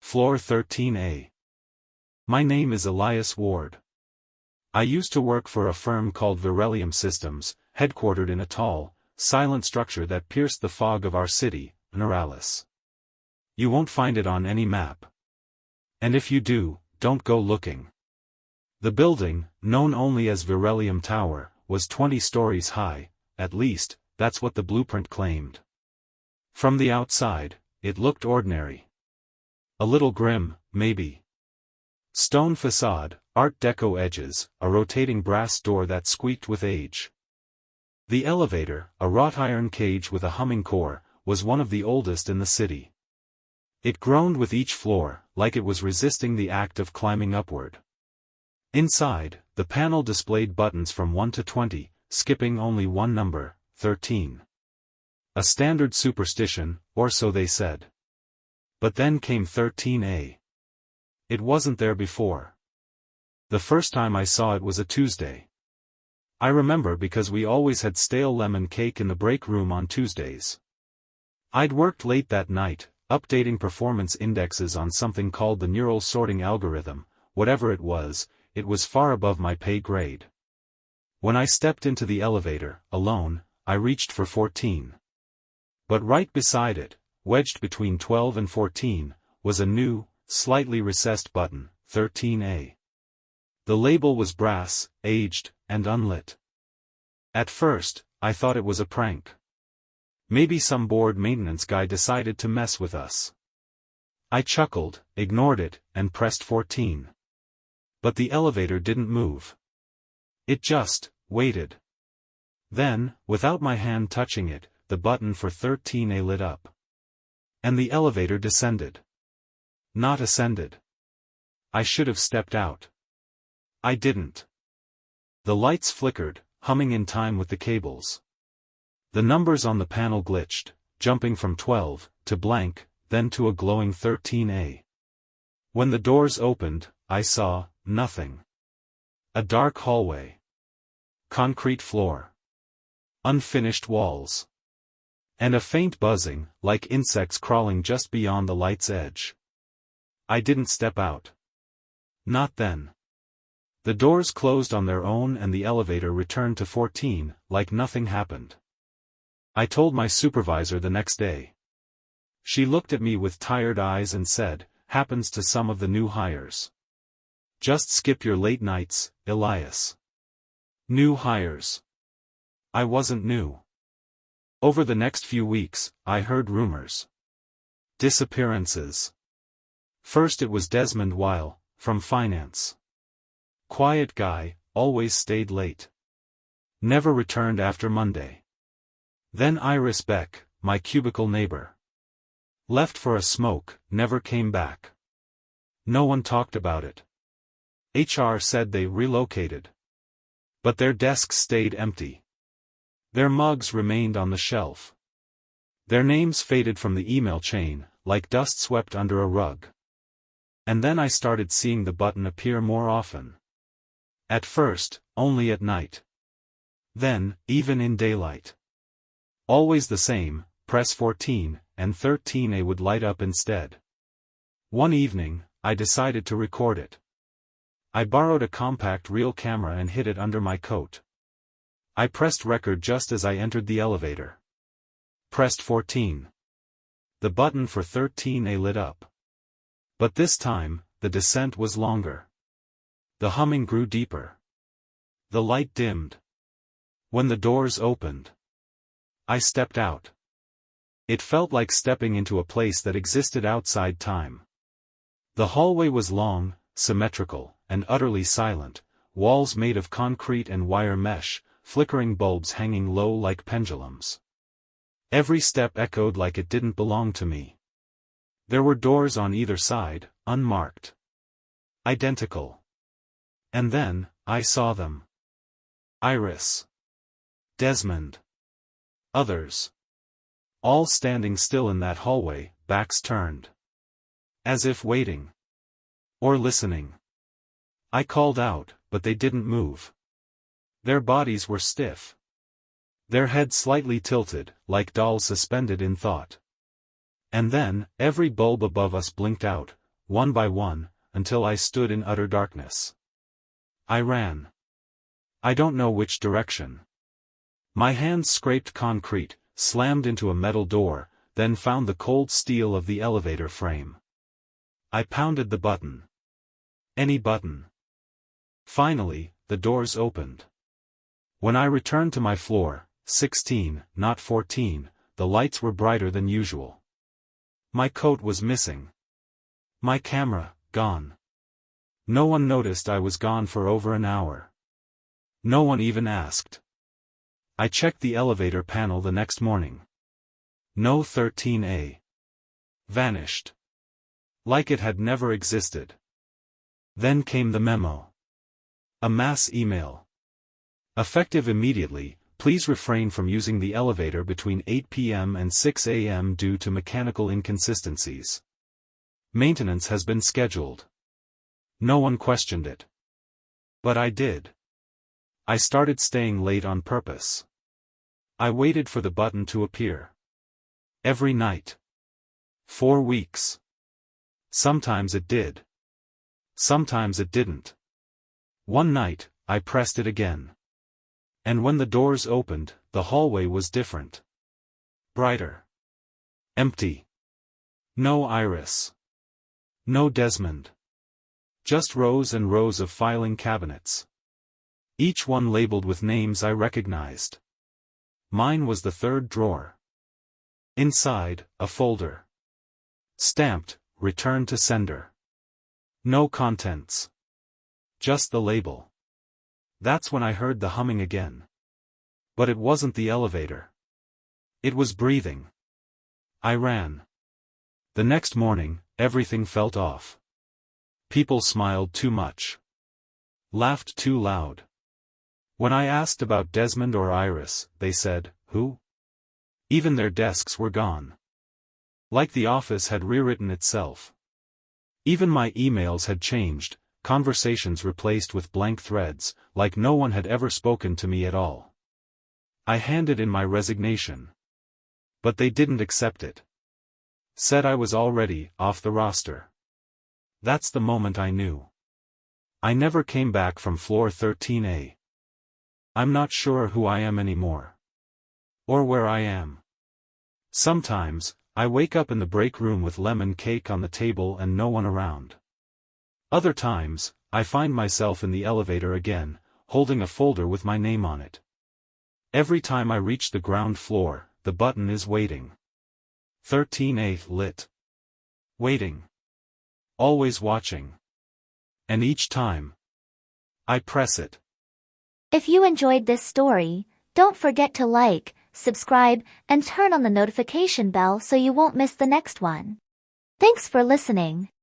Floor 13A. My name is Elias Ward. I used to work for a firm called Verelium Systems, headquartered in a tall, silent structure that pierced the fog of our city, Neuralis. You won't find it on any map. And if you do, don't go looking. The building, known only as Verelium Tower, was 20 stories high, at least, that's what the blueprint claimed. From the outside, it looked ordinary. A little grim, maybe. Stone facade, Art Deco edges, a rotating brass door that squeaked with age. The elevator, a wrought iron cage with a humming core, was one of the oldest in the city. It groaned with each floor, like it was resisting the act of climbing upward. Inside, the panel displayed buttons from 1 to 20, skipping only one number, 13. A standard superstition, or so they said. But then came 13A. It wasn't there before. The first time I saw it was a Tuesday. I remember because we always had stale lemon cake in the break room on Tuesdays. I'd worked late that night, updating performance indexes on something called the neural sorting algorithm. Whatever it was far above my pay grade. When I stepped into the elevator, alone, I reached for 14. But right beside it, wedged between 12 and 14, was a new, slightly recessed button, 13A. The label was brass, aged, and unlit. At first, I thought it was a prank. Maybe some bored maintenance guy decided to mess with us. I chuckled, ignored it, and pressed 14. But the elevator didn't move. It just waited. Then, without my hand touching it, the button for 13A lit up. And the elevator descended. Not ascended. I should have stepped out. I didn't. The lights flickered, humming in time with the cables. The numbers on the panel glitched, jumping from 12 to blank, then to a glowing 13A. When the doors opened, I saw nothing. A dark hallway. Concrete floor. Unfinished walls. And a faint buzzing, like insects crawling just beyond the light's edge. I didn't step out. Not then. The doors closed on their own and the elevator returned to 14, like nothing happened. I told my supervisor the next day. She looked at me with tired eyes and said, "Happens to some of the new hires. Just skip your late nights, Elias." New hires. I wasn't new. Over the next few weeks, I heard rumors. Disappearances. First it was Desmond Weil, from finance. Quiet guy, always stayed late. Never returned after Monday. Then Iris Beck, my cubicle neighbor. Left for a smoke, never came back. No one talked about it. HR said they relocated. But their desks stayed empty. Their mugs remained on the shelf. Their names faded from the email chain, like dust swept under a rug. And then I started seeing the button appear more often. At first, only at night. Then, even in daylight. Always the same, press 14, and 13A would light up instead. One evening, I decided to record it. I borrowed a compact reel camera and hid it under my coat. I pressed record just as I entered the elevator. Pressed 14. The button for 13A lit up. But this time, the descent was longer. The humming grew deeper. The light dimmed. When the doors opened, I stepped out. It felt like stepping into a place that existed outside time. The hallway was long, symmetrical, and utterly silent, walls made of concrete and wire mesh, flickering bulbs hanging low like pendulums. Every step echoed like it didn't belong to me. There were doors on either side, unmarked. Identical. And then, I saw them. Iris. Desmond. Others. All standing still in that hallway, backs turned. As if waiting. Or listening. I called out, but they didn't move. Their bodies were stiff. Their heads slightly tilted, like dolls suspended in thought. And then, every bulb above us blinked out, one by one, until I stood in utter darkness. I ran. I don't know which direction. My hands scraped concrete, slammed into a metal door, then found the cold steel of the elevator frame. I pounded the button. Any button. Finally, the doors opened. When I returned to my floor, 16, not 14, the lights were brighter than usual. My coat was missing. My camera, gone. No one noticed I was gone for over an hour. No one even asked. I checked the elevator panel the next morning. No 13A. Vanished. Like it had never existed. Then came the memo. A mass email. Effective immediately, please refrain from using the elevator between 8 p.m. and 6 a.m. due to mechanical inconsistencies. Maintenance has been scheduled. No one questioned it. But I did. I started staying late on purpose. I waited for the button to appear. Every night. 4 weeks. Sometimes it did. Sometimes it didn't. One night, I pressed it again. And when the doors opened, the hallway was different. Brighter. Empty. No Iris. No Desmond. Just rows and rows of filing cabinets. Each one labeled with names I recognized. Mine was the third drawer. Inside, a folder. Stamped, Return to Sender. No contents. Just the label. That's when I heard the humming again. But it wasn't the elevator. It was breathing. I ran. The next morning, everything felt off. People smiled too much. Laughed too loud. When I asked about Desmond or Iris, they said, "Who?" Even their desks were gone. Like the office had rewritten itself. Even my emails had changed, conversations replaced with blank threads, like no one had ever spoken to me at all. I handed in my resignation. But they didn't accept it. Said I was already off the roster. That's the moment I knew. I never came back from floor 13A. I'm not sure who I am anymore. Or where I am. Sometimes, I wake up in the break room with lemon cake on the table and no one around. Other times, I find myself in the elevator again, holding a folder with my name on it. Every time I reach the ground floor, the button is waiting. 13A lit. Waiting. Always watching. And each time, I press it. If you enjoyed this story, don't forget to like, subscribe, and turn on the notification bell so you won't miss the next one. Thanks for listening.